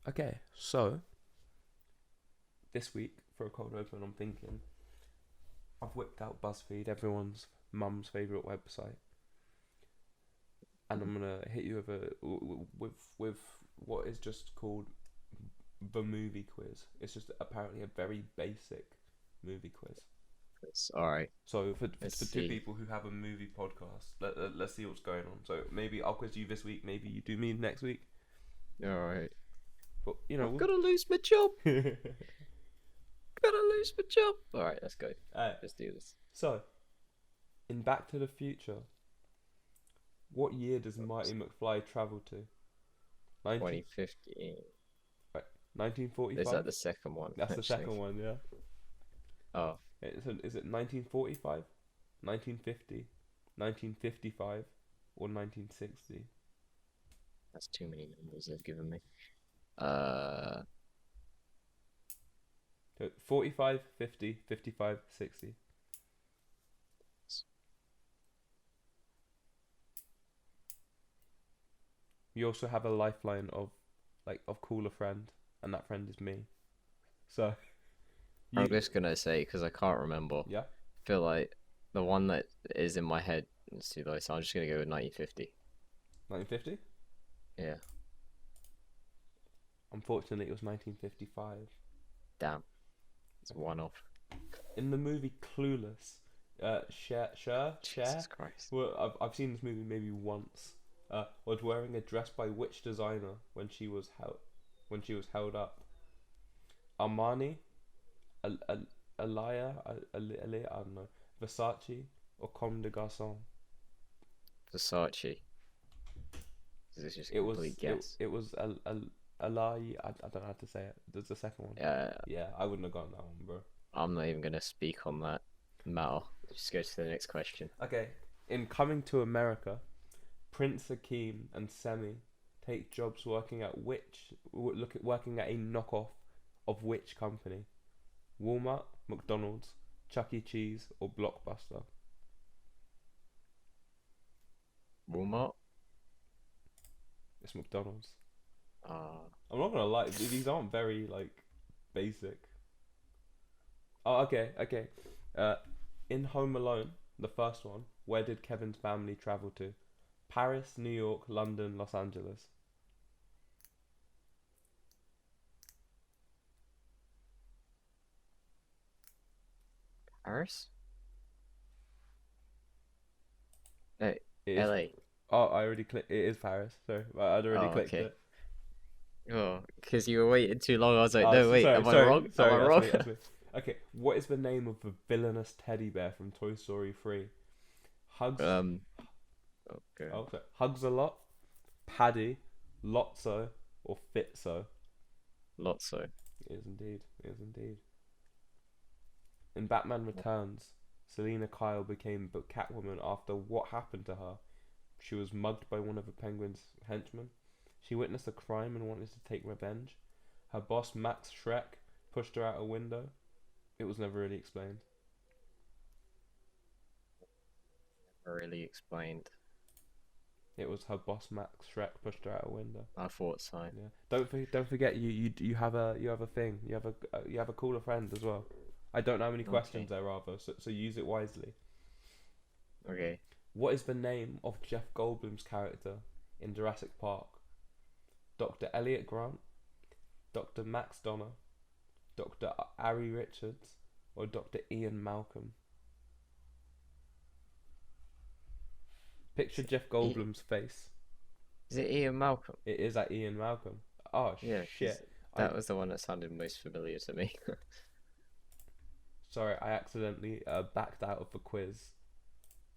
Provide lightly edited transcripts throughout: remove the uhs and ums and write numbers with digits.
Okay, so this week for a cold open, I'm thinking I've whipped out BuzzFeed, everyone's mum's favorite website, and I'm gonna hit you with with what is just called the movie quiz. It's just apparently a very basic movie quiz. It's all right. So Let's for two see. people who have a movie podcast, let's see what's going on. So maybe I'll quiz you this week. Maybe you do me next week. All right. But I've got to lose my job. we'll... Gotta lose my job. All right, let's go. Alright. Let's do this. So in Back to the Future, what year does Marty McFly travel to? 2015. Right, 1945. Is that the second one? That's the actually? second one, yeah. Oh, Is it 1945, 1950, 1955, or 1960? that's too many numbers they've given me. Uh, So 45, 50, 55, 60. You also have a lifeline of cooler friend, and that friend is me. So I'm you just gonna say because I can't remember. yeah, I feel like the one that is in my head is too low, so I'm just gonna go with 1950. 1950. Yeah. Unfortunately, it was 1955. Damn. It's one off. In the movie Clueless, Cher, Jesus Christ. well, I've seen this movie maybe once. Was wearing a dress by which designer when she was held up? Armani, Alaya, I don't know, Versace or Comme des Garçons. Versace. This is just a It was complete guess. it was Alaya. I don't know how to say it. There's the second one. Yeah. Yeah, I wouldn't have gotten that one, bro. I'm not even gonna speak on that matter. Just go to the next question. Okay, in Coming to America, Prince Akeem and Semi take jobs working at working at a knockoff of which company? Walmart, McDonald's, Chuck E. Cheese, or Blockbuster? Walmart. It's McDonald's. Uh, I'm not gonna lie, these aren't very basic. Oh, okay. Uh, in Home Alone, the first one, where did Kevin's family travel to? Paris, New York, London, Los Angeles. Paris. Hey, It is. LA. Oh, I already clicked. It is Paris. Sorry, I'd already Oh, clicked okay. it. Oh, because you were waiting too long. I was like, Oh, no, wait, sorry, am I wrong? Am sorry. I wrong? That's me. Okay, what is the name of the villainous teddy bear from Toy Story 3? Hugs. Okay. Oh, sorry. Hugs a lot. Paddy, Lotso, or Fitzo? Lotso. It is indeed. It is indeed. In Batman Returns, Selena Kyle became Catwoman after what happened to her? She was mugged by one of the Penguin's henchmen. She witnessed a crime and wanted to take revenge. Her boss, Max Shrek, pushed her out a window. It was never really explained. Never really explained. It was her boss, Max Shrek, pushed her out a window. I thought so. Yeah. Don't forget you have a thing. You have a cooler friend as well. I don't know how many questions Okay. there are though, so use it wisely. Okay. What is the name of Jeff Goldblum's character in Jurassic Park? Dr. Elliot Grant, Dr. Max Donner, Dr. Ari Richards, or Dr. Ian Malcolm? Picture Jeff I- Goldblum's face. Is it Ian Malcolm? It is at Ian Malcolm. Oh Yeah, 'cause shit. that was the one that sounded most familiar to me. Sorry, I accidentally backed out of the quiz.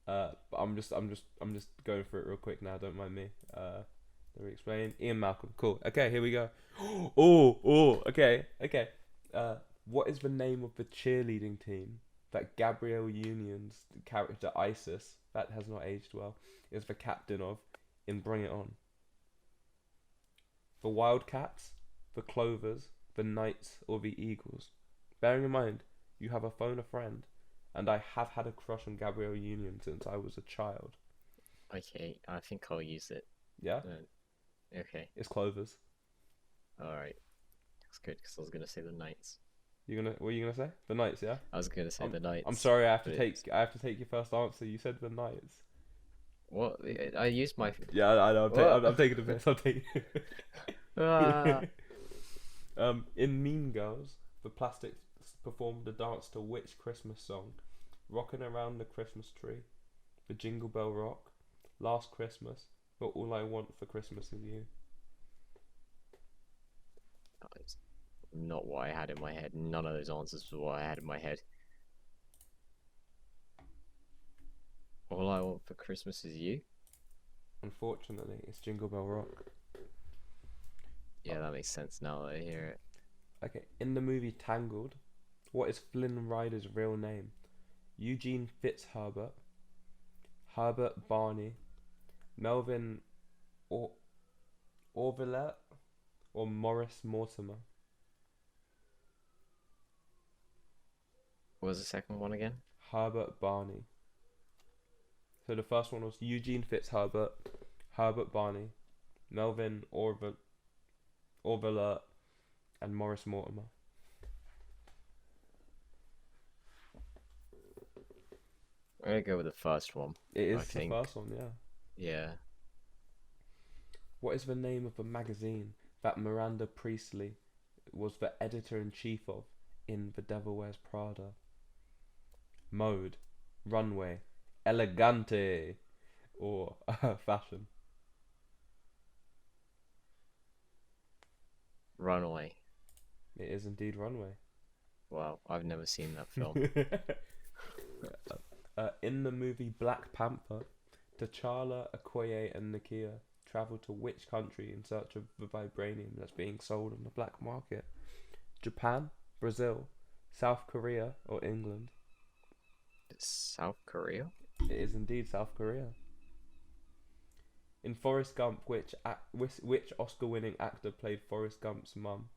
But I'm just going for it real quick now. Don't mind me. Let me explain. Ian Malcolm. Cool. Okay, here we go. Oh. Okay. What is the name of the cheerleading team that Gabrielle Union's character Isis, that has not aged well, is the captain of in Bring It On? The Wildcats, the Clovers, the Knights, or the Eagles? Bearing in mind, you have a phone a friend, and I have had a crush on Gabrielle Union since I was a child. Okay, I think I'll use it. Yeah? Okay, It's Clovers. alright. good because I was gonna say the Knights. What are you gonna say? The Knights, yeah. I was gonna say the I'm Knights, sorry. but it's I have to take your first answer. You said the Knights. what I used my Yeah, I know. what? I'm taking the piss. I'm taking. Ah. In Mean Girls, the Plastics performed a dance to which Christmas song? Rockin' Around the Christmas Tree, the Jingle Bell Rock, Last Christmas, or All I Want for Christmas Is You. It's not what I had in my head. None of those answers were what I had in my head. All I want for Christmas is you. Unfortunately, it's Jingle Bell Rock. Yeah, that makes sense now that I hear it. Okay, in the movie Tangled, what is Flynn Rider's real name? Eugene Fitzherbert, Herbert Barney, Melvin or Orvillette, or Morris Mortimer? What was the second one again? Herbert Barney. So the first one was Eugene Fitzherbert, Herbert Barney, Melvin Orvillette, and Morris Mortimer. I'm gonna go with the first one. It is I the think. first one, yeah. Yeah. What is the name of the magazine that Miranda Priestley was the editor-in-chief of in The Devil Wears Prada? Mode, Runway, Elegante, or Fashion? Runaway. It is indeed Runway. Wow, I've never seen that film. In the movie Black Panther, T'Challa, Okoye, and Nakia travel to which country in search of the vibranium that's being sold on the black market? Japan, Brazil, South Korea, or England? South Korea? It is indeed South Korea. In Forrest Gump, which Oscar-winning actor played Forrest Gump's mum?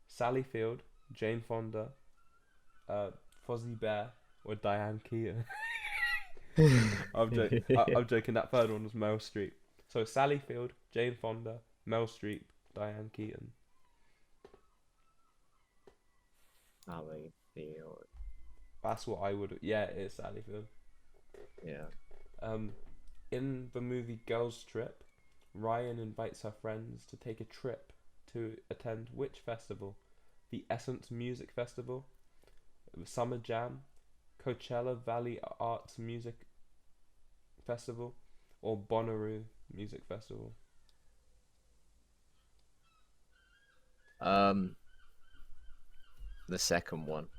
Sally Field, Jane Fonda, Fozzie Bear, or Diane Keaton? I'm joking. That third one was Meryl Streep. So Sally Field, Jane Fonda, Meryl Streep, Diane Keaton. Sally Field. That's what I would. Yeah, it is Sally Field. Yeah. In the movie Girls Trip, Ryan invites her friends to take a trip to attend which festival? The Essence Music Festival, the Summer Jam, Coachella Valley Arts Music Festival, or Bonnaroo Music Festival? The second one.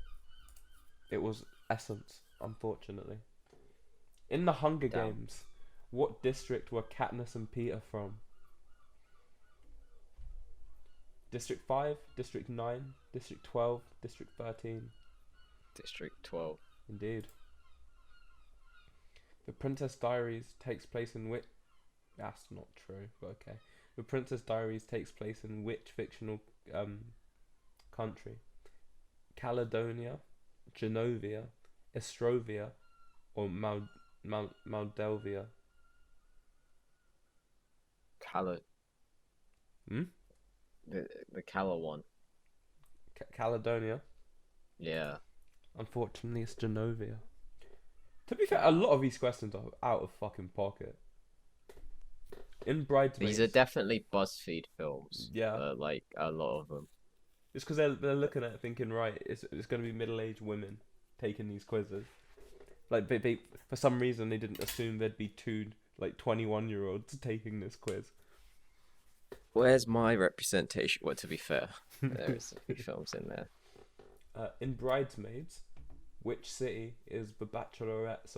It was Essence, unfortunately. In the Hunger Damn. Games, what district were Katniss and Peter from? District 5, District 9, District 12, District 13. District 12. Indeed. The Princess Diaries takes place in which... That's not true, but okay. The Princess Diaries takes place in which fictional country? Caledonia, Genovia, Estrovia, or Moldavia? Cala. Hmm? The Cala one. Caledonia? Yeah. Unfortunately, it's Genovia. To be fair, a lot of these questions are out of fucking pocket. In Bridesmaids... These are definitely BuzzFeed films. Yeah. Like, a lot of them. It's because they're looking at it thinking, right, it's going to be middle-aged women taking these quizzes. Like, they for some reason, they didn't assume there'd be two, like, 21-year-olds taking this quiz. Where's my representation? Well, to be fair, there's a few films in there. In Bridesmaids, which city is the bachelorette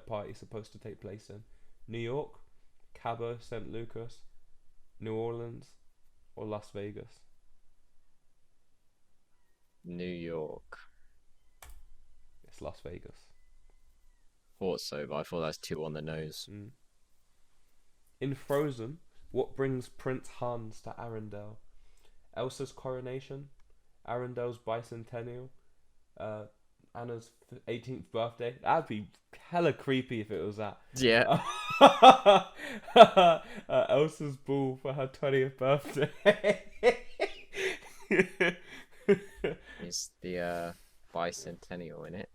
party supposed to take place in? New York, Cabo San Lucas, New Orleans, or Las Vegas? New York. It's Las Vegas. Thought so, but I thought that's too on the nose. In Frozen, what brings Prince Hans to Arendelle? Elsa's coronation, Arendelle's bicentennial, Anna's 18th birthday. That'd be hella creepy if it was that. Yeah. Elsa's ball for her 20th birthday. It's the bicentennial in it.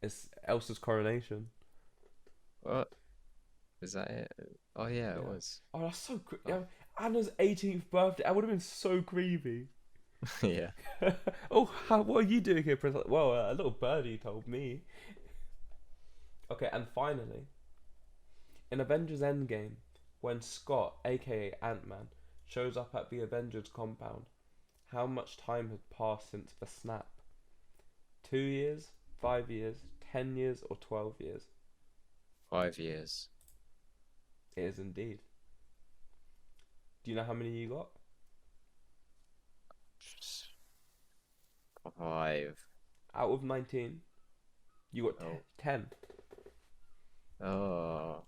It's Elsa's coronation. What? Is that it? Oh yeah, it Yeah. was. Oh, that's so creepy. Oh. Anna's 18th birthday. That would have been so creepy. Yeah. Oh, what are you doing here, Prince? Well, a little birdie told me. Okay, and finally, in Avengers Endgame, when Scott, aka Ant-Man, shows up at the Avengers compound, how much time had passed since the snap? 2 years, 5 years, 10 years, or 12 years? 5 years. It is indeed. Do you know how many you got? 5. Out of 19, you got Oh. 10. Oh.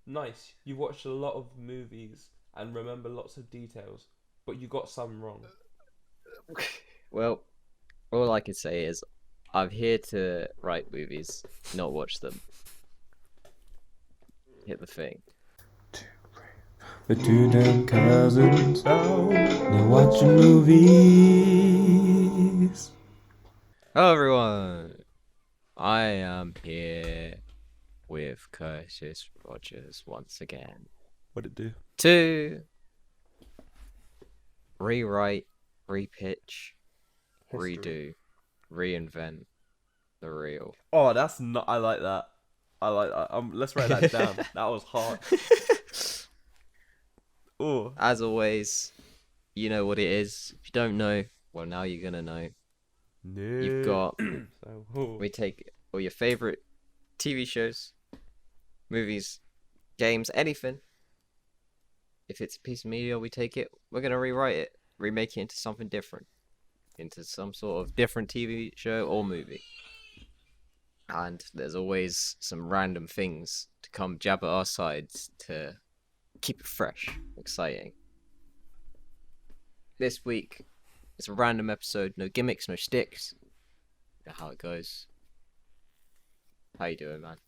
Nice. You watched a lot of movies and remember lots of details, but you got some wrong. Well, all I can say is I'm here to write movies, not watch them. Hit the thing. The two damn cousins out, they're watching movies. Hello everyone. I am here with Curtis Rogers once again What'd it do? to rewrite, repitch, redo, reinvent the reel. Oh, that's not. I like that. I like that. Let's write that down. That was hard. Oh, As always, you know what it is. If you don't know, well, now you're gonna know. no. You've got. So, oh. We take all your favorite TV shows, movies, games, anything. If it's a piece of media, we take it. We're gonna rewrite it, remake it into something different, into some sort of different TV show or movie. And there's always some random things to come jab at our sides to keep it fresh, exciting. This week, it's a random episode, no gimmicks, no sticks. You know how it goes. How you doing, man?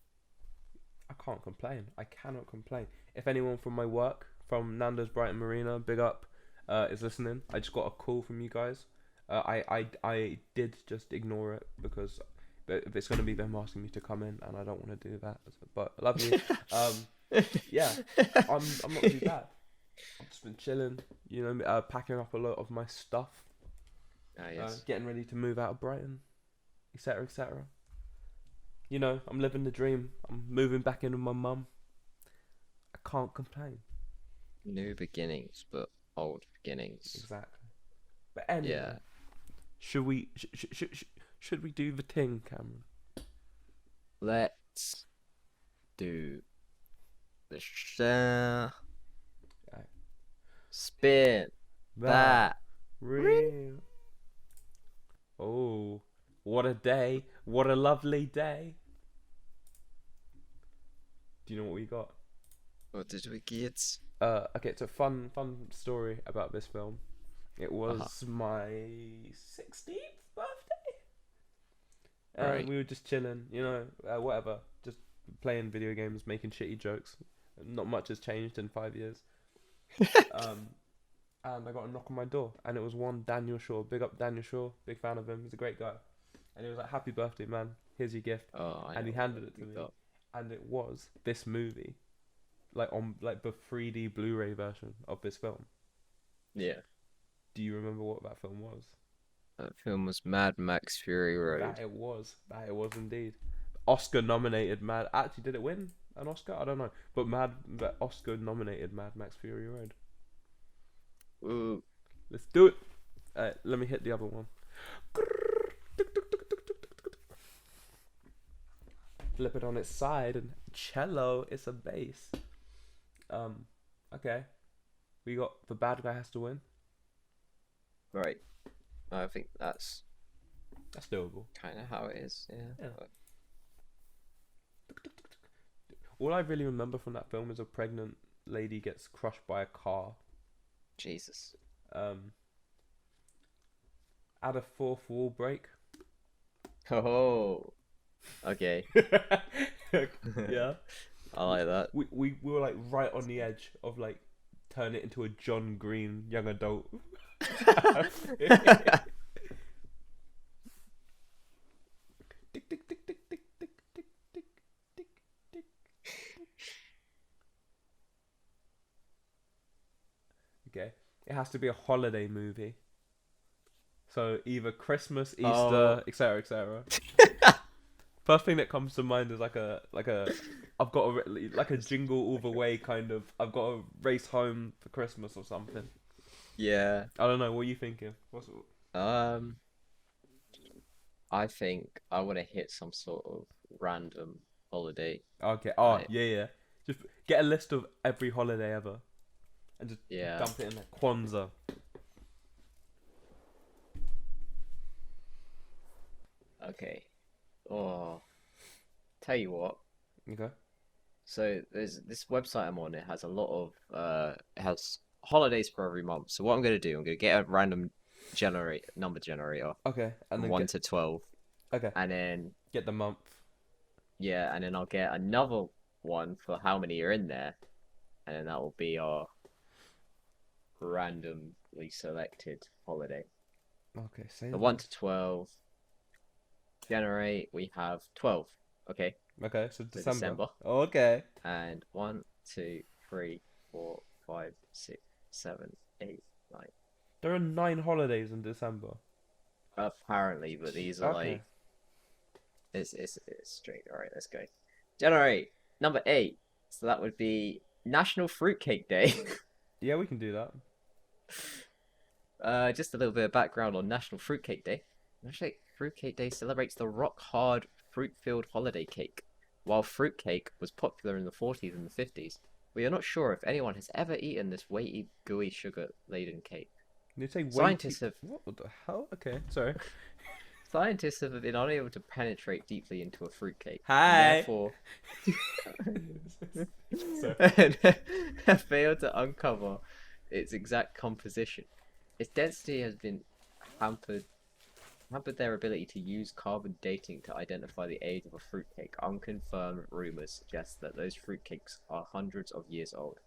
I can't complain. I cannot complain. If anyone from my work, from Nando's Brighton Marina, big up, is listening, I just got a call from you guys. I did just ignore it because it's going to be them asking me to come in, and I don't want to do that. But I love you. Yeah, I'm not too bad. I've just been chilling, you know, packing up a lot of my stuff, Yes. getting ready to move out of Brighton, etc., etc. You know, I'm living the dream. I'm moving back in with my mum. I can't complain. New beginnings, but old beginnings. Exactly. But anyway, Yeah. should we should we do the thing, Cameron? Let's do the Right. spin that. real. Oh, what a day! What a lovely day! Do you know what we got? What did we get? Okay, it's a fun story about this film. It was my 16th birthday. Right. We were just chilling, you know, whatever, just playing video games, making shitty jokes. Not much has changed in 5 years. And I got a knock on my door, and it was one Daniel Shaw. Big up Daniel Shaw, big fan of him. He's a great guy. And he was like, "Happy birthday, man! Here's your gift." Oh, I And he know handed what it to we me, got. and it was this movie, like on like the 3D Blu-ray version of this film. Yeah. Do you remember what that film was? That film was Mad Max Fury Road. That it was indeed. Oscar nominated Mad. Actually, did it win an Oscar? I don't know. But Oscar nominated Mad Max Fury Road. Ooh. Let's do it. Let me hit the other one. Flip it on its side and cello. It's a bass. Okay. We got the bad guy has to win. Right. I think that's That's doable. kind of how it is. Yeah. Yeah. All I really remember from that film is a pregnant lady gets crushed by a car. Jesus. Add a fourth wall break. Oh, okay. Yeah. I like that. We were like right on the edge of like turn it into a John Green young adult. Tick, tick, tick, tick, tick, tick, tick, tick, tick, tick. Okay. It has to be a holiday movie. So either Christmas, Oh, Easter, etc., etc. First thing that comes to mind is I've got like a jingle all the way kind of. I've got to race home for Christmas or something. yeah. I don't know. What are you thinking? Um, I think I want to hit some sort of random holiday. Okay. Oh, Like, yeah, yeah. Just get a list of every holiday ever and just yeah. dump it in there. Kwanzaa. Okay. Oh, tell you what. Okay. So there's this website I'm on. It has a lot of it has holidays for every month. So what I'm gonna do, I'm gonna get a random generate number generator Okay. And from then 1 to 12, okay. and then Get the month. yeah, and then I'll get another one for how many are in there, and then that will be our randomly selected holiday. Okay. Say The that. 1 to 12 generate. We have 12. Okay, Okay. So so December. December. Okay. And 1, 2, 3, 4, 5, 6, 7, 8, 9. There are 9 holidays in December. Apparently, but these are Okay. like it's straight. All right, let's go. Generate number 8. So that would be National Fruitcake Day. Yeah, we can do that. Just a little bit of background on National Fruitcake Day. National Fruitcake Day celebrates the rock-hard fruit-filled holiday cake. While fruitcake was popular in the 40s and the 50s, we are not sure if anyone has ever eaten this weighty, gooey, sugar-laden cake. You say weighty. Scientists have What the hell? Okay, sorry. Scientists have been unable to penetrate deeply into a fruitcake, and Hi. therefore So have failed to uncover its exact composition. Its density has been hampered their ability to use carbon dating to identify the age of a fruitcake. Unconfirmed rumors suggest that those fruitcakes are hundreds of years old.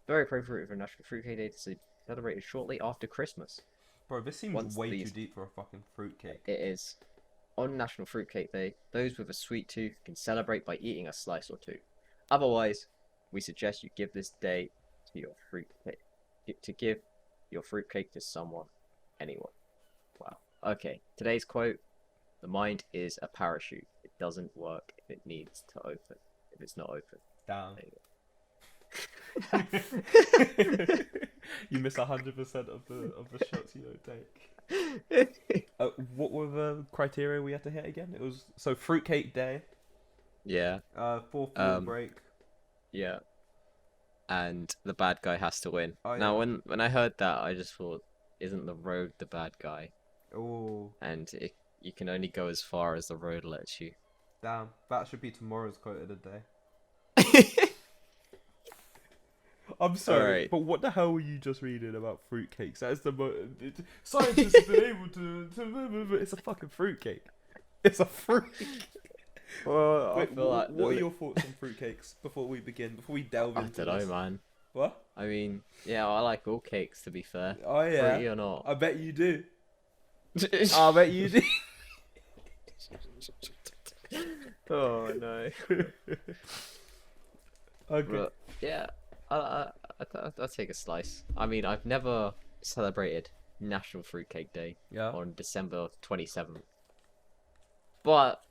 Very appropriate for National Fruitcake Day to be celebrated shortly after Christmas. bro, this seems Once way these, too deep for a fucking fruitcake. it is. On National Fruitcake Day, those with a sweet tooth can celebrate by eating a slice or two. Otherwise, we suggest you give this day to your fruitcake, to give your fruitcake to someone, anyone. Wow. Okay, today's quote: "The mind is a parachute. It doesn't work if it needs to open. If it's not open." Damn. There you You miss 100% of the shots you don't take. go. What were the criteria we had to hit again? It was so fruitcake day. Yeah. Fourth wall Um. break. Yeah. And the bad guy has to win. Oh Now, yeah. when I heard that, I just thought, isn't the road the bad guy? Oh And you can only go as far as the road lets you. damn. That should be tomorrow's quote of the day. I'm sorry, Alright. but what the hell were you just reading about fruitcakes? That is scientists have been able to. It's a fucking fruitcake. It's a fruit. Well, I Wait, feel like what are your thoughts on fruitcakes before we begin? Before we delve I into don't know, this? man. What? I mean, yeah, I like all cakes, to be fair. Oh yeah. Fruity or not. I bet you do. I bet you do. Oh no. Okay. But yeah, I'll take a slice. I mean, I've never celebrated National Fruitcake Day Yeah. on December 27th, but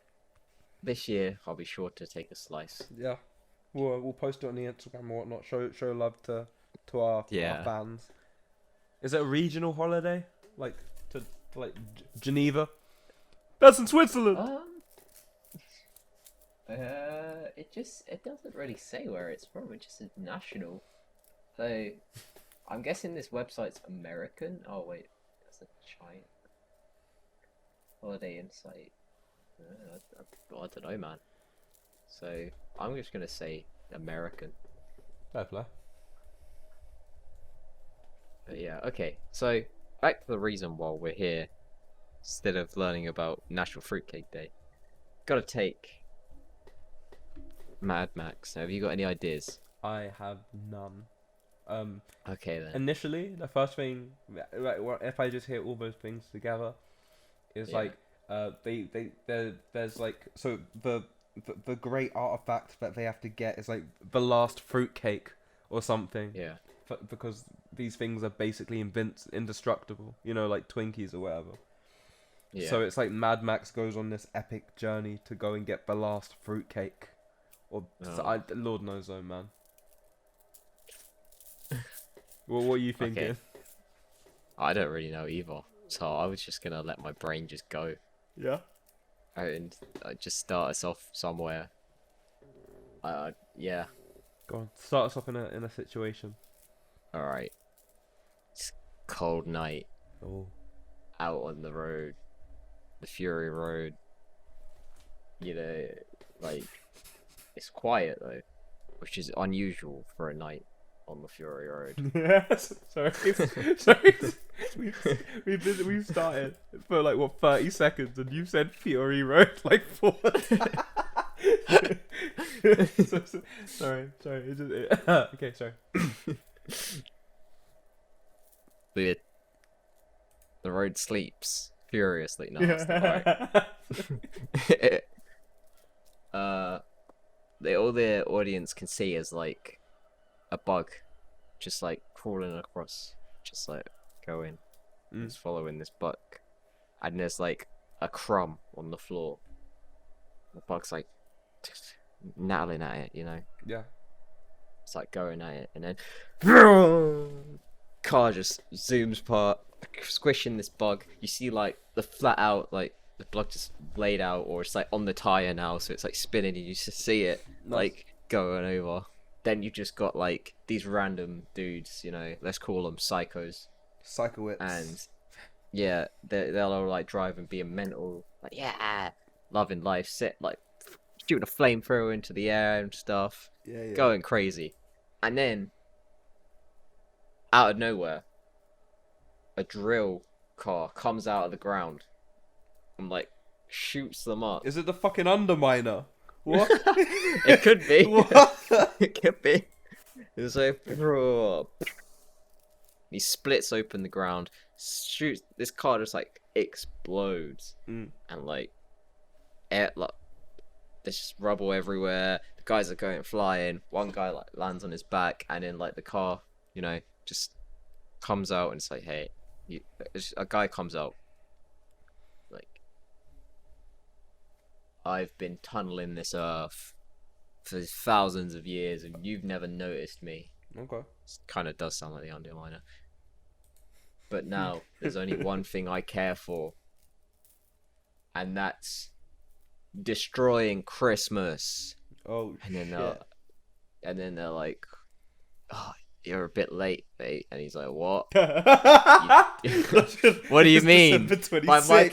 this year I'll be sure to take a slice. Yeah. We'll post it on the Instagram and whatnot. Show love to our fans. Is it a regional holiday? Like to like Geneva? That's in Switzerland. It doesn't really say where it's from. It just says national. So I'm guessing this website's American. Oh wait, that's a China holiday insight. I don't know, man. So I'm just gonna say American. Fair play. But yeah, okay. So back to the reason why we're here. instead of learning about National Fruitcake Day. Gotta take Mad Max. Have you got any ideas? I have none. Um, Okay then. Initially, the first thing, like, if I just hear all those things together, is Yeah. like, there's like, so the great artifact that they have to get is like the last fruitcake or something, Yeah. because these things are basically indestructible, like Twinkies or whatever. Yeah. So it's like Mad Max goes on this epic journey to go and get the last fruitcake, or Oh. Lord knows, though, man. Well, what are you Okay. thinking? I don't really know either. So I was just gonna let my brain just go Yeah. and just start us off somewhere. Yeah. Go on. Start us off in a situation. All right. It's cold night Oh. out on the road, the Fury Road. You know, like it's quiet though, which is unusual for a night on the Fury Road. Yes. Sorry. Sorry. We've started for like what 30 seconds, and you said Fury Road like 4 sorry. Okay. Sorry. The the road sleeps furiously. No, that's not right. All the audience can see is like a bug, just like crawling across, just like going, just following this bug, and there's like a crumb on the floor. The bug's like nattling at it, Yeah. It's like going at it, and then car just zooms past, squishing this bug. You see like the flat out, like the bug just laid out, or it's like on the tire now, so it's like spinning, and you just see it like going over. Then you just got like these random dudes, let's call them psychos, Psychowits. and yeah, they'll all like drive and being mental, like yeah, loving life, sit like shooting a flamethrower into the air and stuff, Yeah. going crazy, and then out of nowhere, a drill car comes out of the ground and like shoots them up. Is it the fucking Underminer? What? It could be. What? It could be. It was like he splits open the ground, shoots this car, just like explodes, and like air, like there's just rubble everywhere. The guys are going flying. One guy like lands on his back, and then like the car, just comes out and it's like, hey, a guy comes out like, I've been tunneling this earth for thousands of years and you've never noticed me. Okay. Kind of does sound like the Underminer. But now there's only one thing I care for, and that's destroying Christmas. Oh, and then shit. They're like, oh, you're a bit late, mate. And he's like, what? What do you mean? By my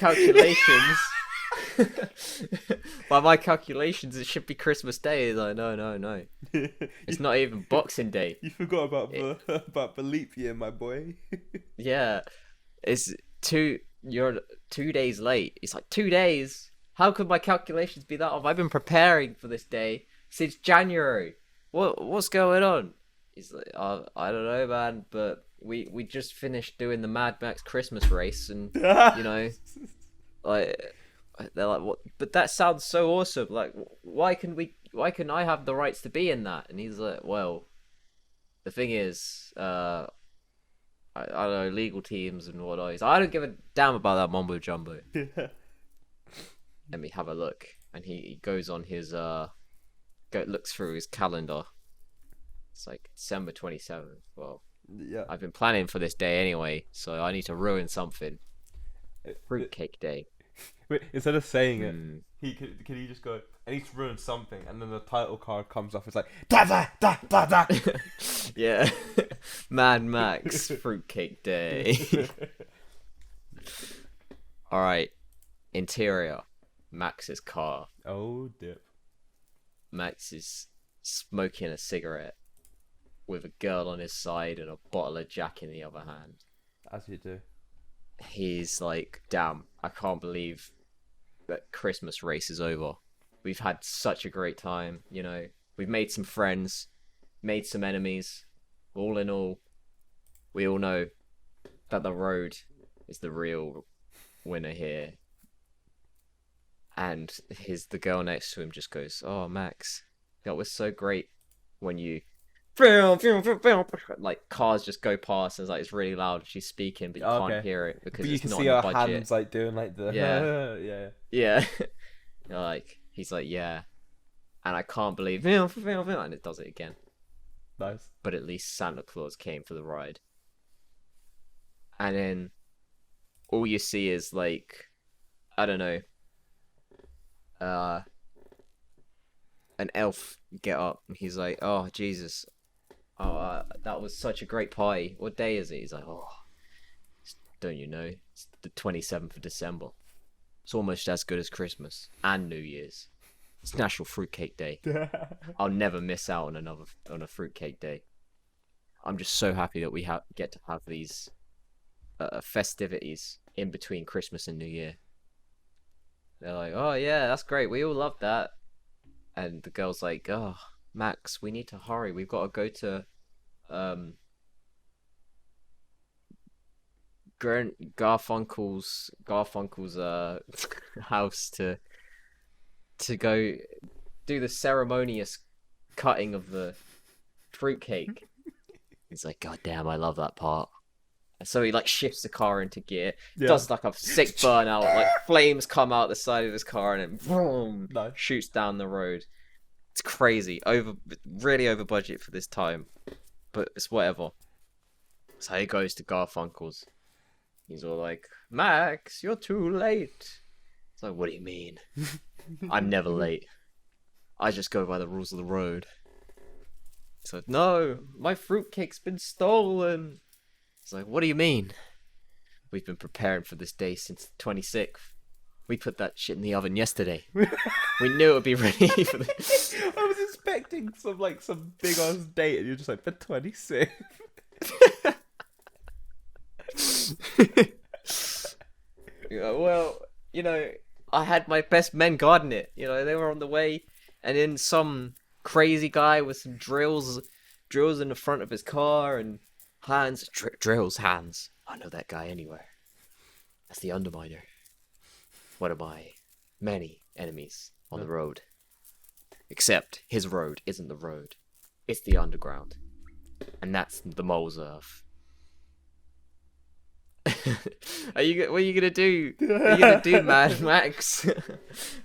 calculations, it should be Christmas Day. He's like, no. It's not even Boxing Day. You forgot about the leap year, my boy. Yeah, you're 2 days late. It's like 2 days. How could my calculations be that off? I've been preparing for this day since January. What's going on? He's like, I don't know, man, but we just finished doing the Mad Max Christmas race, and like they're like, what? But that sounds so awesome. Like, why can I have the rights to be in that? And he's like, well, the thing is, I don't know, legal teams and whatnot. He's like, I don't give a damn about that mumbo jumbo. Let me have a look. And he goes on his looks through his calendar. It's like December 27th. Well, yeah. I've been planning for this day anyway, so I need to ruin something. Fruitcake Day. Wait, instead of saying it, can he just go, I need to ruin something, and then the title card comes off. It's like da da da da da. Yeah. Mad Max Fruitcake Day. All right. Interior. Max's car. Oh, dip. Max is smoking a cigarette with a girl on his side and a bottle of Jack in the other hand. As you do. he's like, damn, I can't believe that Christmas race is over. We've had such a great time, you know. We've made some friends, made some enemies. All in all, we all know that the road is the real winner here. And the girl next to him just goes, "Oh, Max, that was so great when you." Like cars just go past and it's really loud. She's speaking, but you can't Okay. hear it because But you it's can not see on the her budget. hands like doing like the Yeah. yeah. Yeah. Like he's like, yeah, and I can't believe, and it does it again. Nice. But at least Santa Claus came for the ride. And then all you see is like, I don't know, an elf get up. And he's like, "Oh Jesus, that was such a great party. What day is it?" He's like, "Oh, don't you know? It's the 27th of December. It's almost as good as Christmas and New Year's. It's National Fruitcake Day. I'll never miss out on a fruitcake day. I'm just so happy that we get to have these festivities in between Christmas and New Year." They're like, "Oh yeah, that's great. We all love that." And the girl's like, "Oh, Max, we need to hurry. We've got to go to Garfunkel's house to go do the ceremonious cutting of the fruitcake." He's like, "God damn, I love that part." And so he like shifts the car into gear, does like a sick burnout, like flames come out the side of his car, and then boom, Nice. shoots down the road. It's crazy, really over budget for this time, but it's whatever. So he goes to Garfunkel's. He's all like, "Max, you're too late." It's like, "What do you mean? I'm never late. I just go by the rules of the road." It's like, "No, my fruitcake's been stolen." It's like, "What do you mean? We've been preparing for this day since the 26th. We put that shit in the oven yesterday. We knew it would be ready for this." I was expecting some big ass date, and you're just like, the 26th. Well, you know, I had my best men guarding it. You know, they were on the way, and then some crazy guy with some drills in the front of his car and drills hands. I know that guy anywhere. That's the Underminer. One of my many enemies on the road. Except his road isn't the road. It's the underground. And that's the mole's earth. What are you gonna do? What are you gonna do, man, Max?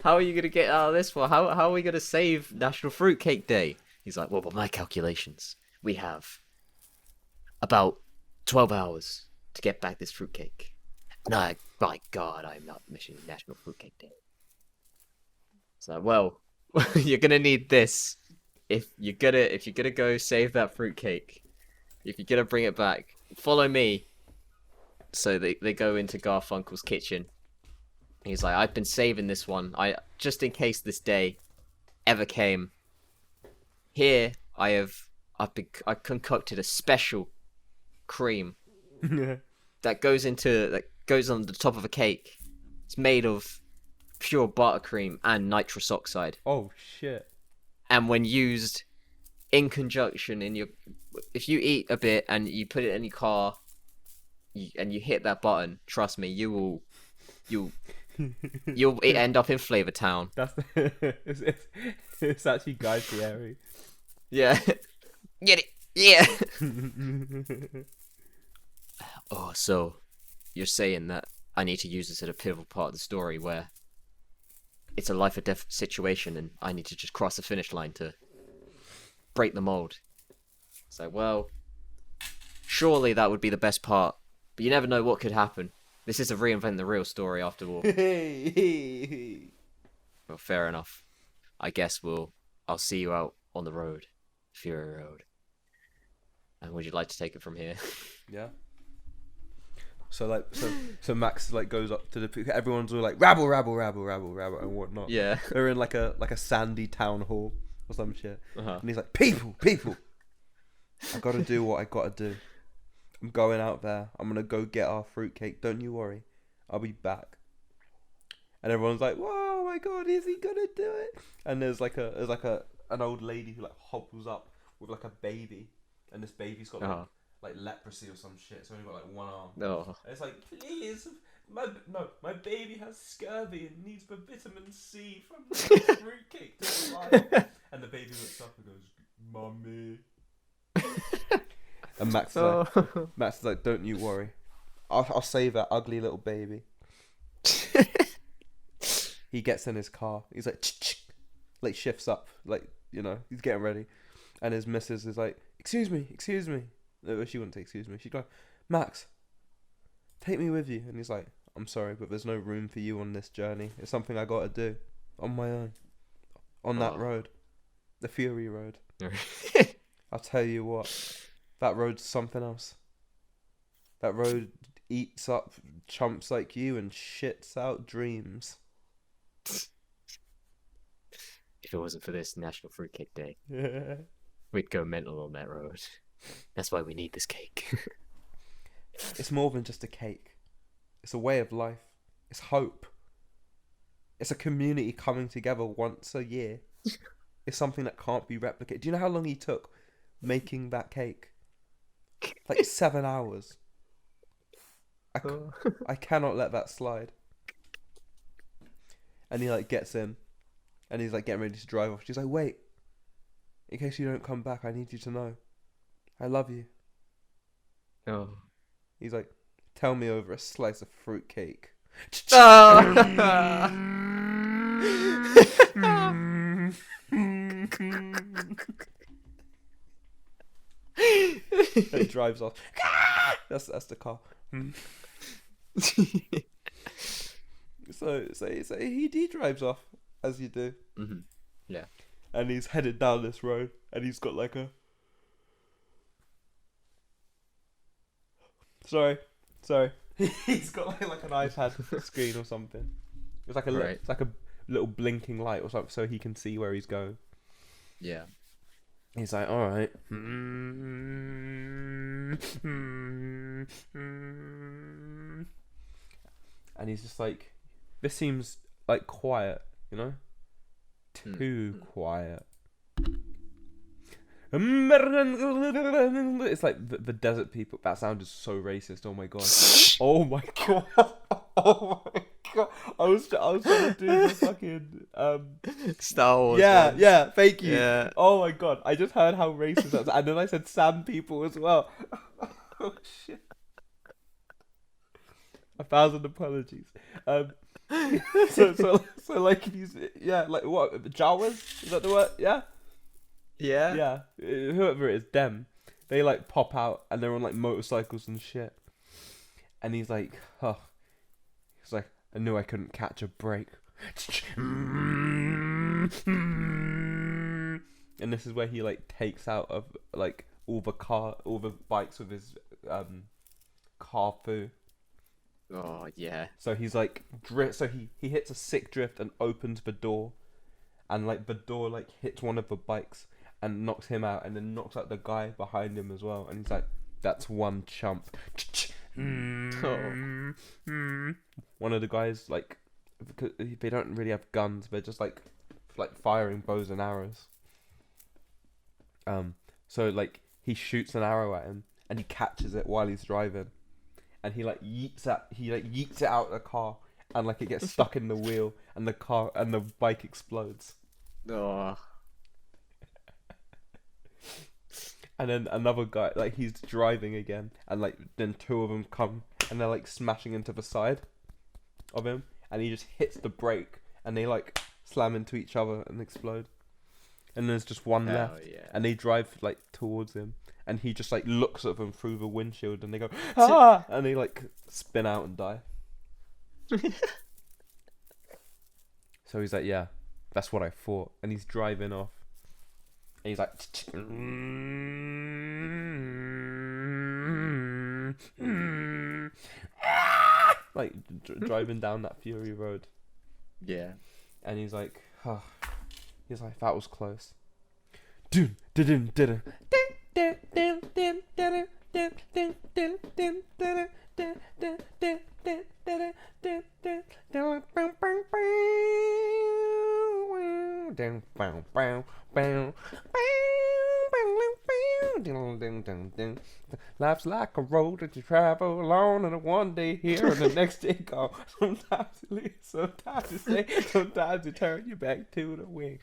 How are you gonna get out of this one? How are we gonna save National Fruitcake Day? He's like, "Well, by my calculations, we have about 12 hours to get back this fruitcake. No, my God, I'm not missing National Fruitcake Day." So, well, you're gonna need this if you're gonna go save that fruitcake. If you're gonna bring it back, follow me. So they go into Garfunkel's kitchen. He's like, "I've been saving this one. Just in case this day ever came. Here I've concocted a special cream that goes on the top of a cake. It's made of pure buttercream and nitrous oxide. Oh shit. And when used in conjunction if you eat a bit and you put it in your car and you hit that button, trust me, you'll end up in Flavor Town." That's it's actually Guy Fieri. Yeah. Get it? Yeah. Oh, so you're saying that I need to use this at a pivotal part of the story where it's a life or death situation and I need to just cross the finish line to break the mold. So, well, surely that would be the best part, but you never know what could happen. This is a Reinvent the Real story after all. Well, fair enough. I guess I'll see you out on the road. Fury Road. And would you like to take it from here? Yeah. So Max goes up to everyone's all like rabble and whatnot. Yeah. They're in like a sandy town hall or some shit. Uh-huh. And he's like, people, I gotta do what I gotta do. I'm going out there. I'm gonna go get our fruitcake. Don't you worry. I'll be back. And everyone's like, "Whoa, my God, is he gonna do it?" And there's like an old lady who like hobbles up with like a baby, and this baby's got like leprosy or some shit. It's only got like one arm. Oh. And it's like, please, my baby has scurvy and needs the vitamin C from the fruitcake to survive. And the baby looks up and goes, "Mummy." And Max is like, "Don't you worry, I'll save that ugly little baby." He gets in his car. He's like, like shifts up, like, you know, he's getting ready, and his missus is like, excuse me. No, she wouldn't say excuse me. She'd go, "Max, take me with you." And he's like, "I'm sorry, but there's no room for you on this journey. It's something I gotta do on my own, on that road, the Fury Road." I'll tell you what, that road's something else. That road eats up chumps like you and shits out dreams. If it wasn't for this National Fruitcake Day, Yeah. we'd go mental on that road. That's why we need this cake. It's more than just a cake. It's a way of life. It's hope. It's a community coming together once a year. It's something that can't be replicated. Do you know how long he took making that cake? Like 7 hours. I cannot let that slide. And he like gets in, and he's like getting ready to drive off. She's like, "Wait, in case you don't come back, I need you to know, I love you." Oh. He's like, "Tell me over a slice of fruitcake." It drives off. That's the car. So he drives off, as you do. Mm-hmm. Yeah. And he's headed down this road, and he's got like a... Sorry. He's got like an iPad screen or something. It's like it's like a little blinking light or something, so he can see where he's going. Yeah. He's like, "All right." And he's just like, "This seems like quiet, you know? Too quiet." It's like the desert people. That sound is so racist. Oh my god. Oh my god. Oh my god. I was trying to do the fucking Star Wars. Yeah. Thank you. Yeah. Oh my god. I just heard how racist that was, and then I said Sam people as well. Oh shit. 1,000 apologies. So like these, like what, Jawas? Is that the word? Yeah. Yeah. Whoever it is, them. They like pop out and they're on like motorcycles and shit. And he's like, "Oh," he's like, "I knew I couldn't catch a break." And this is where he like takes out of like all the bikes with his car foo. Oh yeah. So he's like so he hits a sick drift and opens the door, and like the door like hits one of the bikes and knocks him out, and then knocks out the guy behind him as well. And he's like, "That's one chump." One of the guys, like, because they don't really have guns, they're just like firing bows and arrows. So like he shoots an arrow at him and he catches it while he's driving, and he yeets it out of the car, and like it gets stuck in the wheel, and the bike explodes. Oh. And then another guy, like, he's driving again, and like then two of them come and they're like smashing into the side of him, and he just hits the brake, and they like slam into each other and explode. And there's just one left, and they drive like towards him, and he just like looks at them through the windshield, and they go, "Ah!" and they like spin out and die. So he's like, "Yeah, that's what I thought," and he's driving off. And he's like, driving down that Fury Road. Yeah. And he's like, "Oh," he's like, "That was close." Life's like a road that you travel along, and one day here and the next day gone. Sometimes you leave, sometimes you stay, sometimes you turn your back to the wind.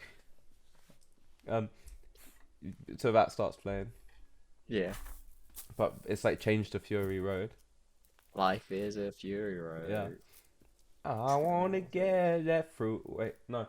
So that starts playing, Yeah. but it's like changed to Fury Road. Life is a fury road. Yeah. I wanna get that fruit. Wait, no.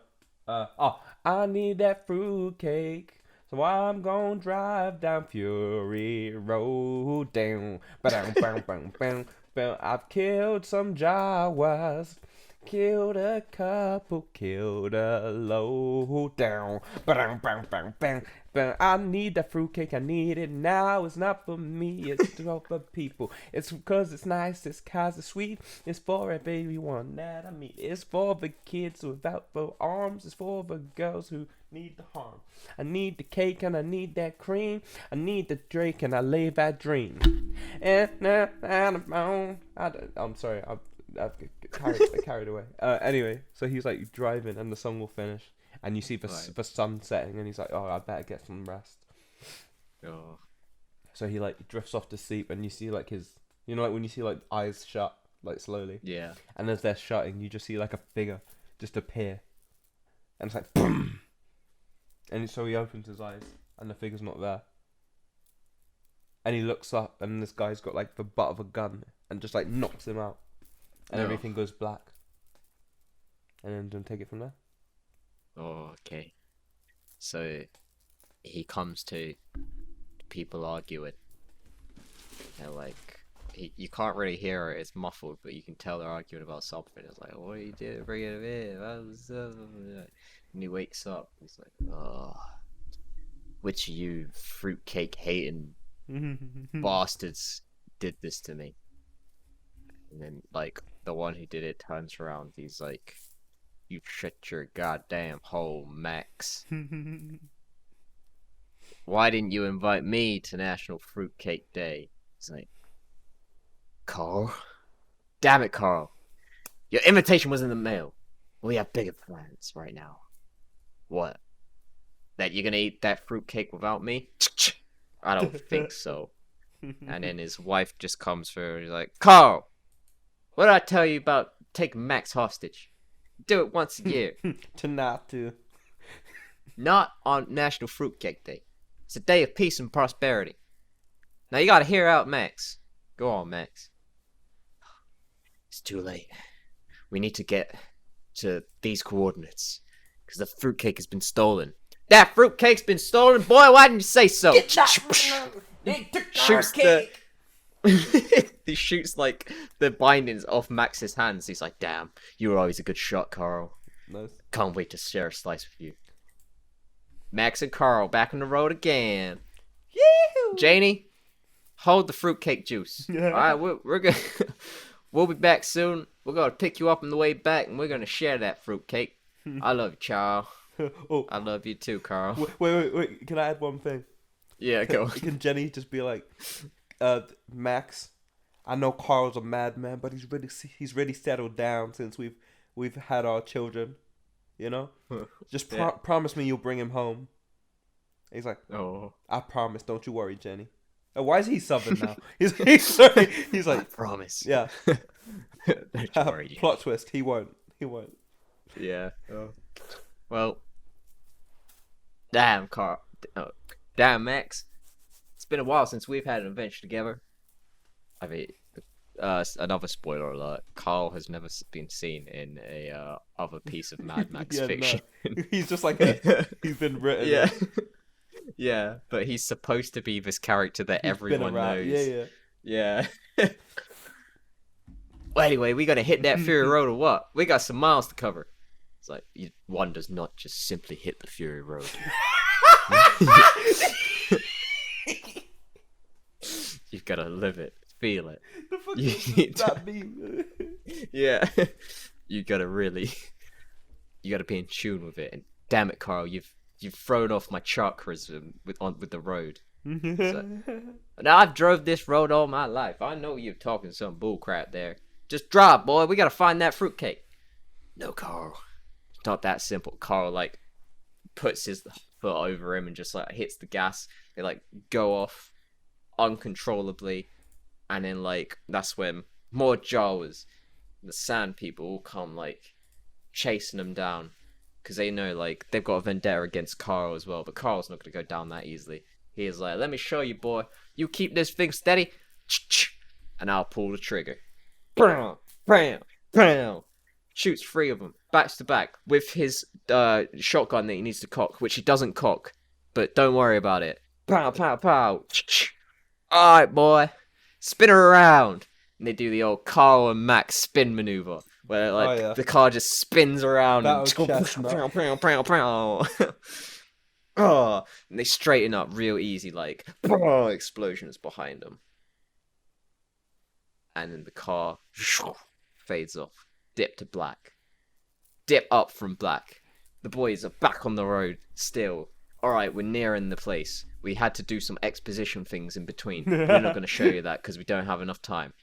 I need that fruit cake. So I'm gonna drive down Fury Road. Down, ba-dum, bam, bam, bam, bam. I've killed some Jawas. Killed a couple, killed a load. Down, ba-dum, bam, bam, bam, bam. I need that fruitcake, I need it now. It's not for me, it's for other people. It's because it's nice, it's cause it's sweet. It's for a baby one that I meet. It's for the kids without the arms. It's for the girls who need the harm. I need the cake and I need that cream. I need the drink and I lay that dream. And now I'm sorry, I've carried away. Anyway, so he's like driving and the song will finish. And you see the sun setting, and he's like, "Oh, I better get some rest." Oh. So he like drifts off to sleep, and you see like his, like when you see like eyes shut, like slowly. Yeah. And as they're shutting, you just see like a figure just appear, and it's like, boom. And so he opens his eyes, and the figure's not there. And he looks up, and this guy's got like the butt of a gun, and just like knocks him out, and everything goes black. And then don't take it from there. Oh, okay. So he comes to people arguing, and like you can't really hear it; it's muffled, but you can tell they're arguing about something. It's like, "What are you doing? Bring it in." And he wakes up. He's like, "Oh, which of you fruitcake hating bastards did this to me?" And then like the one who did it turns around. He's like, "You shut your goddamn hole, Max. Why didn't you invite me to National Fruitcake Day?" It's like, "Carl. Damn it, Carl. Your invitation was in the mail. We have bigger plans right now." "What? That you're gonna eat that fruitcake without me?" "I don't think so." And then his wife just comes through and he's like, "Carl, what did I tell you about taking Max hostage? Do it once a year." To not to. "Not on National Fruitcake Day. It's a day of peace and prosperity. Now you gotta hear out Max. Go on, Max." "It's too late. We need to get to these coordinates, because the fruitcake has been stolen." "That fruitcake's been stolen? Boy, why didn't you say so?" Shoots the... He shoots like the bindings off Max's hands. He's like, "Damn, you were always a good shot, Carl. Nice. Can't wait to share a slice with you." Max and Carl back on the road again. Yee-hoo! Janie, hold the fruitcake juice. Yeah. All right, we're gonna we'll be back soon. We're gonna pick you up on the way back, and we're gonna share that fruitcake. I love you, Charles. Oh, I love you too, Carl. wait. Can I add one thing? Yeah, go. Can Jenny just be like, Max, I know Carl's a madman, but he's really settled down since we've had our children. Just promise me you'll bring him home. He's like, "Oh, I promise. Don't you worry, Jenny." Oh, why is he subbing now? He's sorry. He's like, I promise. Yeah. Don't you worry, Janie." Plot twist. He won't. Yeah. Oh. Well. Damn, Carl. Oh, damn, Max. It's been a while since we've had an adventure together. I mean, another spoiler alert: Carl has never been seen in a other piece of Mad Max fiction. No. He's just like he's been written. Yeah. Yeah, but he's supposed to be this character that everyone knows. Yeah. Well, anyway, we gotta hit that Fury Road or what? We got some miles to cover. It's like, one does not just simply hit the Fury Road. You've gotta live it, feel it. The fuck You does need that mean? Yeah. You gotta be in tune with it. And damn it, Carl, you've thrown off my chakras with the road. So, now I've drove this road all my life. I know you're talking some bullcrap there. Just drive, boy. We gotta find that fruitcake. No, Carl. It's not that simple. Carl like puts his foot over him and just like hits the gas. They like go off uncontrollably, and then like that's when more Jawas, the sand people, all come like chasing them down because they know like they've got a vendetta against Carl as well. But Carl's not gonna go down that easily. He is like, let me show you, boy. You keep this thing steady, and I'll pull the trigger. Bam, bam, bam. Shoots 3 of them back to back with his shotgun that he needs to cock, which he doesn't cock. But don't worry about it. Pow, pow, pow. Alright, boy. Spin her around. And they do the old Carl and Max spin maneuver, where like the car just spins around and oh, and they straighten up real easy, like explosions behind them. And then the car fades off. Dip to black. Dip up from black. The boys are back on the road still. Alright, we're nearing the place. We had to do some exposition things in between. We're not going to show you that because we don't have enough time.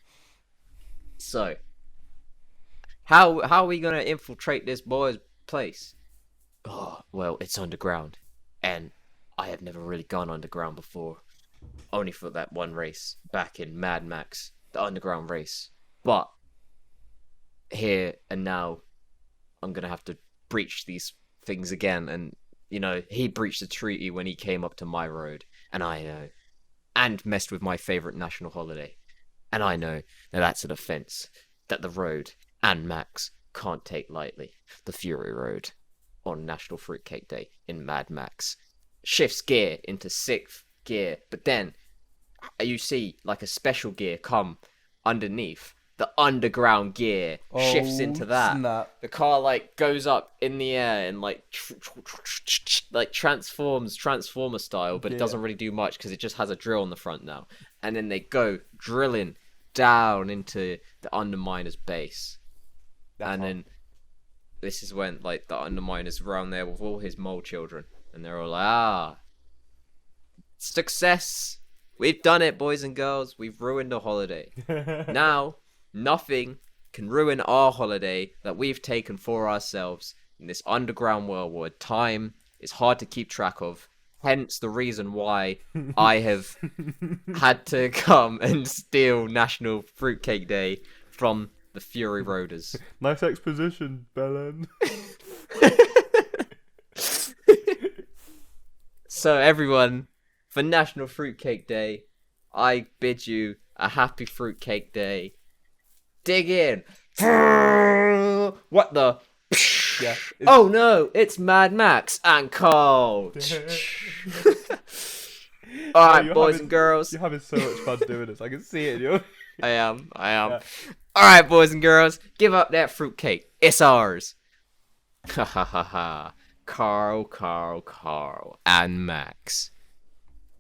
So, how are we going to infiltrate this boy's place? Oh, well, it's underground. And I have never really gone underground before. Only for that one race back in Mad Max, the underground race. But here and now, I'm gonna have to breach these things again. And you know, he breached the treaty when he came up to my road, and I know, and messed with my favorite national holiday, and I know that that's an offense that the road and Max can't take lightly. The Fury Road on National Fruitcake Day in Mad Max shifts gear into 6th gear, but then you see like a special gear come underneath. The underground gear shifts into that. Snap. The car like goes up in the air and like like transforms Transformer style, but it doesn't really do much because it just has a drill on the front now. And then they go drilling down into the Underminer's base. Then this is when like the Underminer's around there with all his mole children, and they're all like, success! We've done it, boys and girls. We've ruined the holiday. Now, nothing can ruin our holiday that we've taken for ourselves in this underground world where time is hard to keep track of. Hence the reason why I have had to come and steal National Fruitcake Day from the Fury Roaders. Nice exposition, Belen. So everyone, for National Fruitcake Day, I bid you a happy Fruitcake Day. Dig in. What the? Yeah, oh no, it's Mad Max and Carl. Alright, boys and girls. You're having so much fun doing this. I can see it in your... I am. Yeah. Alright, boys and girls, give up that fruitcake. It's ours. Ha ha ha ha. Carl, and Max.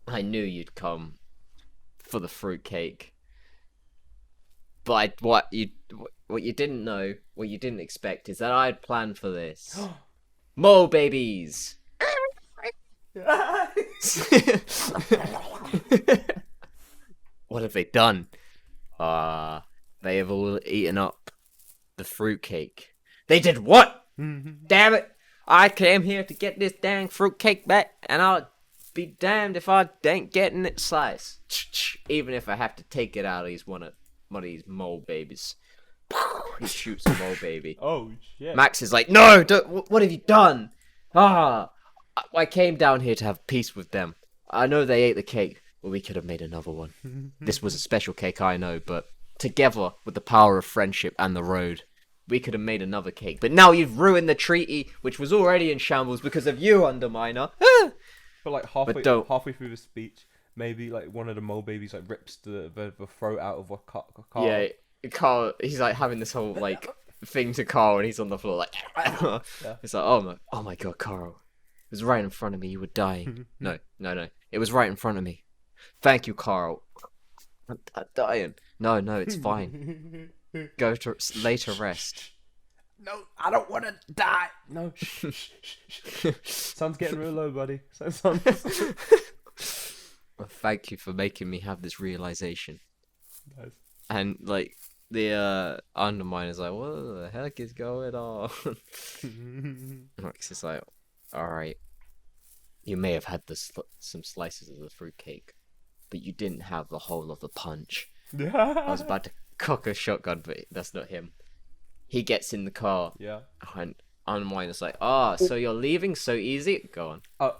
I knew you'd come for the fruitcake. But what you didn't know, what you didn't expect, is that I'd planned for this. Mole babies! What have they done? They have all eaten up the fruitcake. They did what? Damn it! I came here to get this dang fruitcake back, and I'll be damned if I ain't getting it sliced. Even if I have to take it out of one of these mole babies. He shoots a mole baby. Oh shit! Max is like, no, what have you done? I came down here to have peace with them. I know they ate the cake, but we could have made another one. This was a special cake, I know, but together with the power of friendship and the road, we could have made another cake. But now you've ruined the treaty, which was already in shambles because of you, Underminer. But like halfway through the speech, maybe like one of the mole babies like rips the throat out of what Carl. Yeah, Carl. He's like having this whole like thing to Carl, and he's on the floor like. Yeah. It's like, oh my god, Carl. It was right in front of me. You were dying. No. It was right in front of me. Thank you, Carl. I'm dying. No, it's fine. Go to lay to rest. No, I don't want to die. No. Sun's getting real low, buddy. Well, thank you for making me have this realization. Nice. And like the Underminer's like, what the heck is going on? Max is like, all right, you may have had some slices of the fruitcake, but you didn't have the whole of the punch. I was about to cock a shotgun, but that's not him. He gets in the car, Yeah. and Underminer's like, ah, so you're leaving so easy? Go on.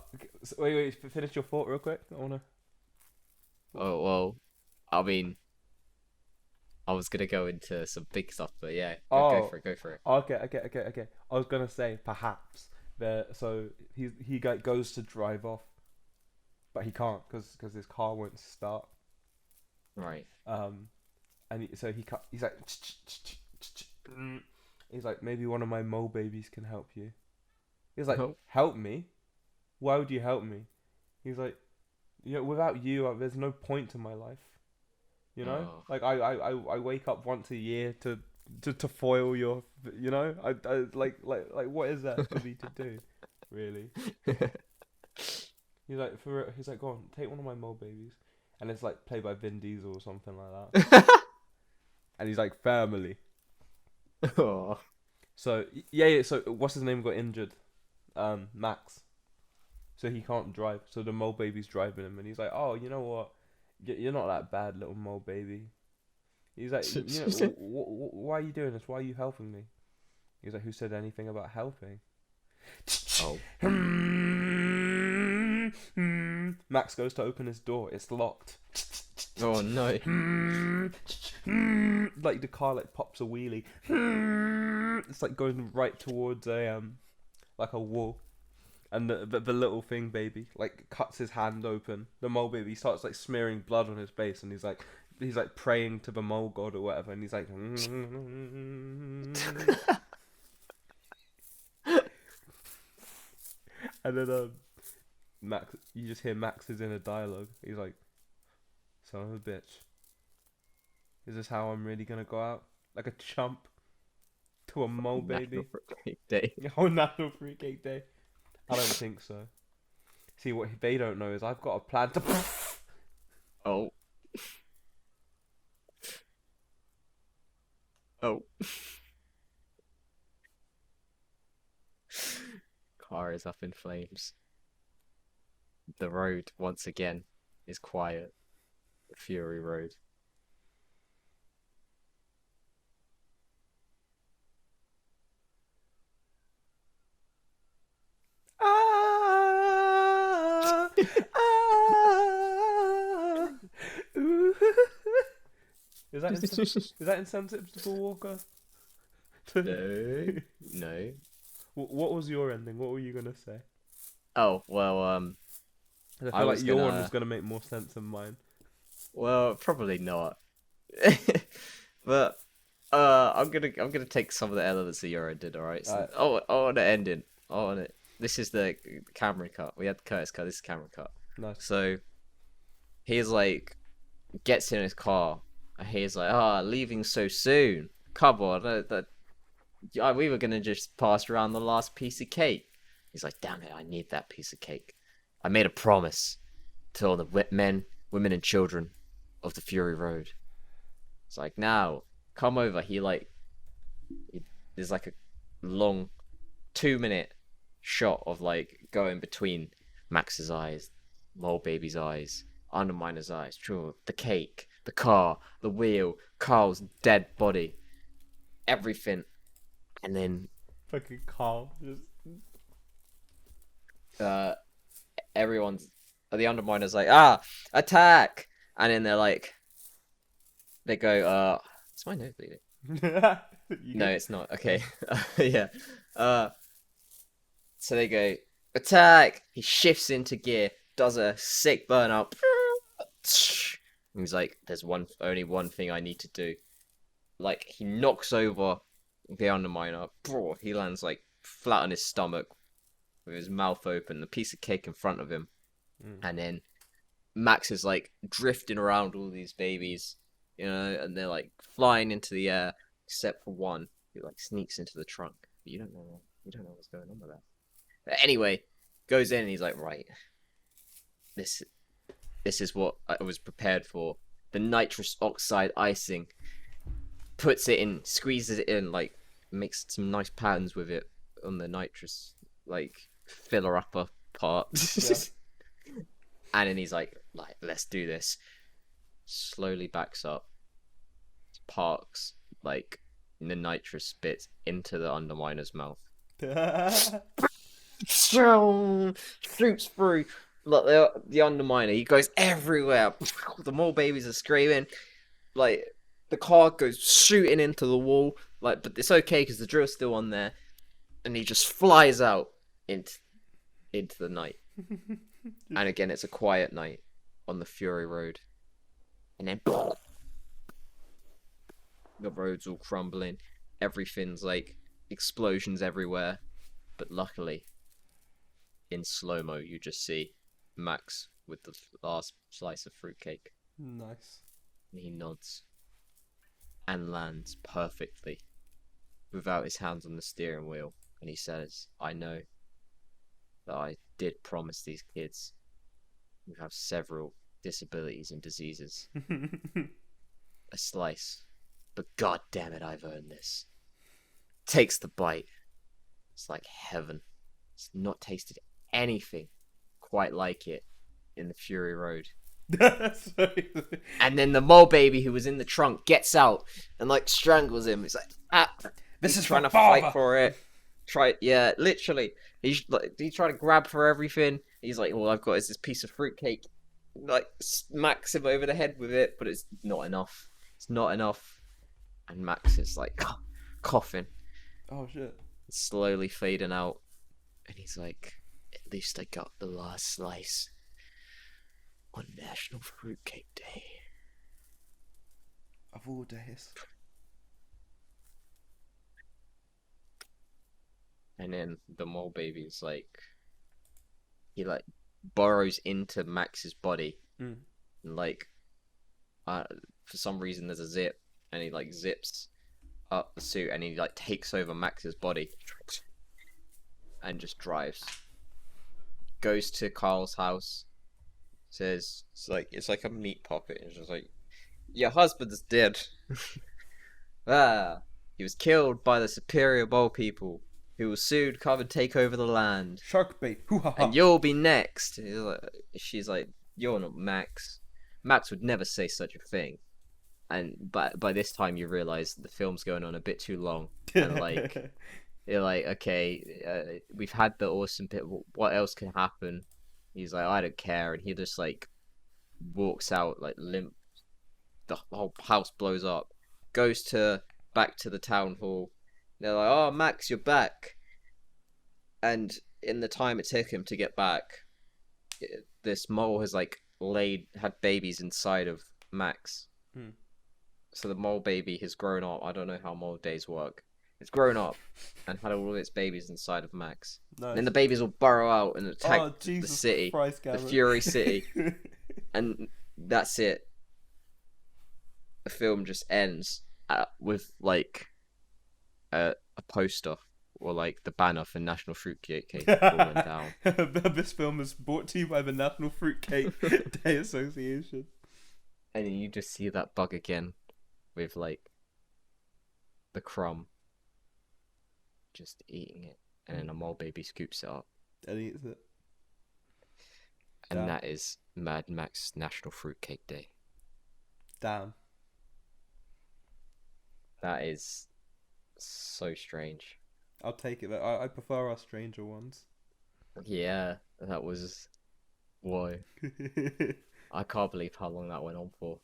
Wait, finish your thought real quick. I wanna. Oh, well, I mean, I was gonna go into some big stuff, but yeah, go Oh, for it, go for it. okay. I was gonna say perhaps there. So goes to drive off, but he can't because his car won't start. Right. So he's like, he's like, maybe one of my mole babies can help you. He's like, Oh. help me? Why would you help me? He's like, without you, there's no point to my life. You know, Oh. like I wake up once a year to foil your, I like what is that for me to do, really? He's like, go on, take one of my mole babies, and it's like played by Vin Diesel or something like that, and he's like family. Oh. So yeah. So what's his name got injured? Max. So he can't drive. So the mole baby's driving him, and he's like, oh, you know what? You're not that bad, little mole baby. He's like, why are you doing this? Why are you helping me? He's like, who said anything about helping? Oh. Max goes to open his door. It's locked. Oh no. Like the car like pops a wheelie. It's like going right towards a like a wall. And the little thing baby like cuts his hand open. The mole baby starts like smearing blood on his face, and he's like praying to the mole god or whatever, and he's like, and then Max, you just hear Max's inner dialogue. He's like, son of a bitch, is this how I'm really gonna go out, like a chump to a mole National baby? Fruitcake Day. On National Fruitcake Day? I don't think so. See, what they don't know is I've got a plan to. Oh. Oh. Car is up in flames. The road, once again, is quiet. The Fury Road. Ah, ah, ooh. Is that insensitive to Walker? No. No. What was your ending? What were you gonna say? Oh, well, 'Cause I I feel like was your one was gonna. gonna make more sense than mine. Well, probably not. But I'm gonna take some of the elements that Euro did. All right. So, Alright, oh, on the ending. Oh, on it. This is the camera cut. We had the Curtis cut. This is camera cut. nice. So he's like gets in his car and he's like, "Ah, leaving so soon. Come on, we were gonna just pass around the last piece of cake." He's like, "Damn it, I need that piece of cake. I made a promise to all the men, women, and children of the Fury Road." It's like, now, come over. There's like a long 2 minute shot of like going between Max's eyes, Mole Baby's eyes, Underminer's eyes, true, the cake, the car, the wheel, Carl's dead body, everything. And then Fucking Carl. Just uh, everyone's, the Underminer's like, ah, attack! And then they go, is my nose bleeding? No, it's not. Okay. Yeah. So they go, attack! He shifts into gear, does a sick burn up. He's like, there's only one thing I need to do. Like, he knocks over the Underminer. He lands like flat on his stomach with his mouth open, the piece of cake in front of him. And then Max is like drifting around all these babies, and they're like flying into the air, except for one who like sneaks into the trunk. But you don't know what's going on with that. But anyway, goes in and he's like, right, this This is what I was prepared for. The nitrous oxide icing. Puts it in, squeezes it in, like makes some nice patterns with it on the nitrous, like filler upper part. Yeah. And then he's like, let's do this. Slowly backs up, parks like the nitrous bits into the Underminer's mouth. Shoots through like the Underminer. He goes everywhere. The mole babies are screaming. Like the car goes shooting into the wall. Like, but it's okay because the drill's still on there, and he just flies out into the night. And again, it's a quiet night on the Fury Road, and then the road's all crumbling. Everything's like explosions everywhere. But luckily, in slow-mo, you just see Max with the last slice of fruitcake. Nice. And he nods and lands perfectly without his hands on the steering wheel. And he says, I know that I did promise these kids who have several disabilities and diseases a slice. But god damn it, I've earned this. Takes the bite. It's like heaven. It's not tasted anything quite like it in the Fury Road. And then the mole baby who was in the trunk gets out and like strangles him. He's like, this is trying to father. fight for it. Yeah, literally. He's trying to grab for everything. He's like, all I've got is this piece of fruitcake. Like smacks him over the head with it, but it's not enough. It's not enough. And Max is like coughing. Oh shit. Slowly fading out. And he's like, at least I got the last slice on National Fruitcake Day. Of all days. And then the mole baby is like, he like burrows into Max's body. And like, for some reason there's a zip, and he like zips up the suit, and he like takes over Max's body and just drives. Goes to Carl's house. Says it's like a meat puppet. It's just like, your husband is dead. He was killed by the superior mole people who will soon come and take over the land. Shark bait. And you'll be next. She's like, you're not Max. Max would never say such a thing. And by this time you realize the film's going on a bit too long. And like, you're like, okay, we've had the awesome bit. What else can happen? He's like, I don't care. And he just like walks out like limp. The whole house blows up. Goes back to the town hall. They're like, oh, Max, you're back. And in the time it took him to get back, this mole has like had babies inside of Max. So the mole baby has grown up. I don't know how mole days work. It's grown up and had all of its babies inside of Max. Nice. And then the babies will burrow out and attack the city, Christ, the Fury City. And that's it. The film just ends with like a poster or like the banner for National Fruitcake falling down. This film is brought to you by the National Fruitcake Day Association. And then you just see that bug again with like the crumb just eating it, and then a mole baby scoops it up and eats it. And Damn. That is Mad Max National Fruitcake Day. Damn. That is so strange. I'll take it. I prefer our stranger ones. Yeah, that was... Whoa. I can't believe how long that went on for.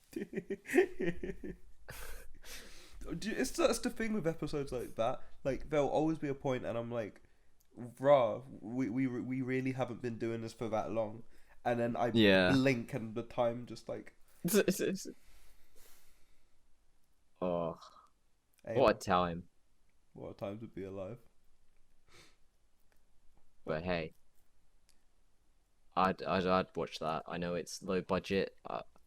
It's that's the thing with episodes like that. Like, there'll always be a point, and I'm like, "Rah, we really haven't been doing this for that long." And then I blink, and the time just like. Oh, hey, what a time! What a time to be alive. But hey, I'd watch that. I know it's low budget.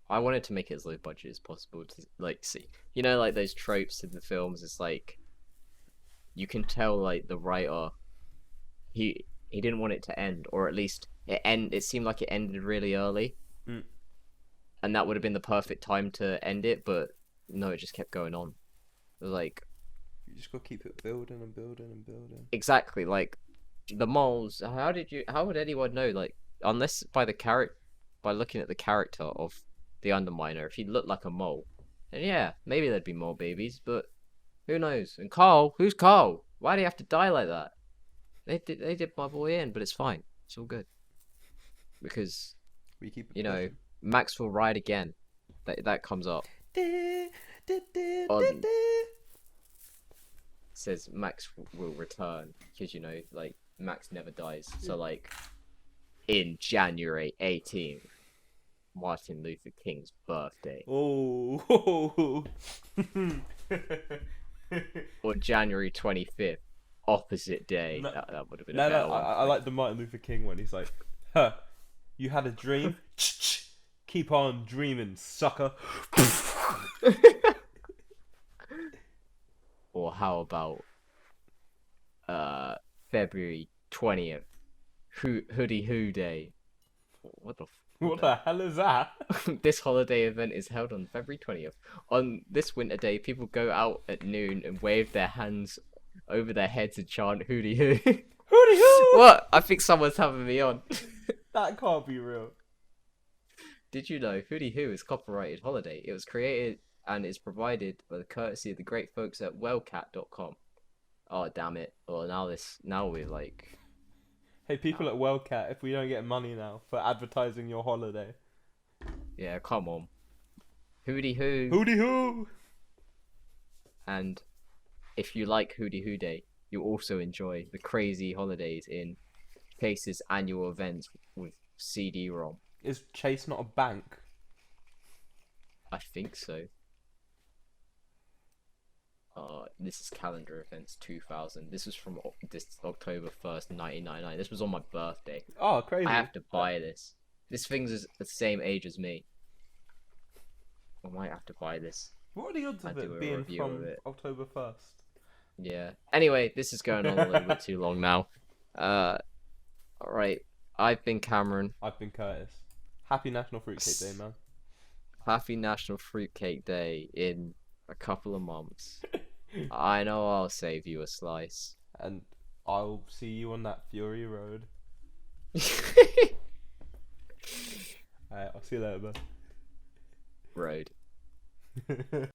I wanted to make it as low budget as possible to like see, you know, like those tropes in the films. It's like you can tell like the writer, he didn't want it to end, or at least it seemed like it ended really early, and that would have been the perfect time to end it, but no, it just kept going on. It was like You just gotta keep it building and building and building. exactly like the moles. How would anyone know? Like unless by looking at the character of the Underminer, if he looked like a mole, then yeah, maybe there'd be more babies, but who knows? And Carl, who's Carl? Why do you have to die like that? They did my boy in, but it's fine. It's all good because We keep it you know pushing. Max will ride again. That comes up on says Max will return because like Max never dies. So like in January 18th, Martin Luther King's birthday, Oh. or January 25th, opposite day. No, That would have been no, a no. better one. I like the Martin Luther King one. He's like, "Huh, you had a dream. Keep on dreaming, sucker." Or how about February 20th, Hoodie Hoo Day. What the What the hell is that? This holiday event is held on February 20th. On this winter day, people go out at noon and wave their hands over their heads and chant Hootie Hoo. Hootie hoo! What? I think someone's having me on. That can't be real. Did you know Hootie Hoo is copyrighted holiday? It was created and is provided by the courtesy of the great folks at wellcat.com. Oh damn it. Well now we're like Hey, people at Wellcat, if we don't get money now for advertising your holiday. yeah, come on. Hootie Hoo. Hootie hoo! And if you like Hootie Hoo Day, you'll also enjoy the crazy holidays in Chase's annual events with CD-ROM. Is Chase not a bank? I think so. This is calendar events 2000. This was from this October 1st, 1999. This was on my birthday. Oh, crazy. I have to buy this. This thing's the same age as me. I might have to buy this. What are the odds I'll of do it a being review from of it. October 1st? Yeah. Anyway, this is going on a little bit too long now. Alright. I've been Cameron. I've been Curtis. Happy National Fruitcake Day, man. Happy National Fruitcake Day in a couple of months. I know I'll save you a slice. And I'll see you on that Fury Road. Alright, I'll see you later, Road. bud.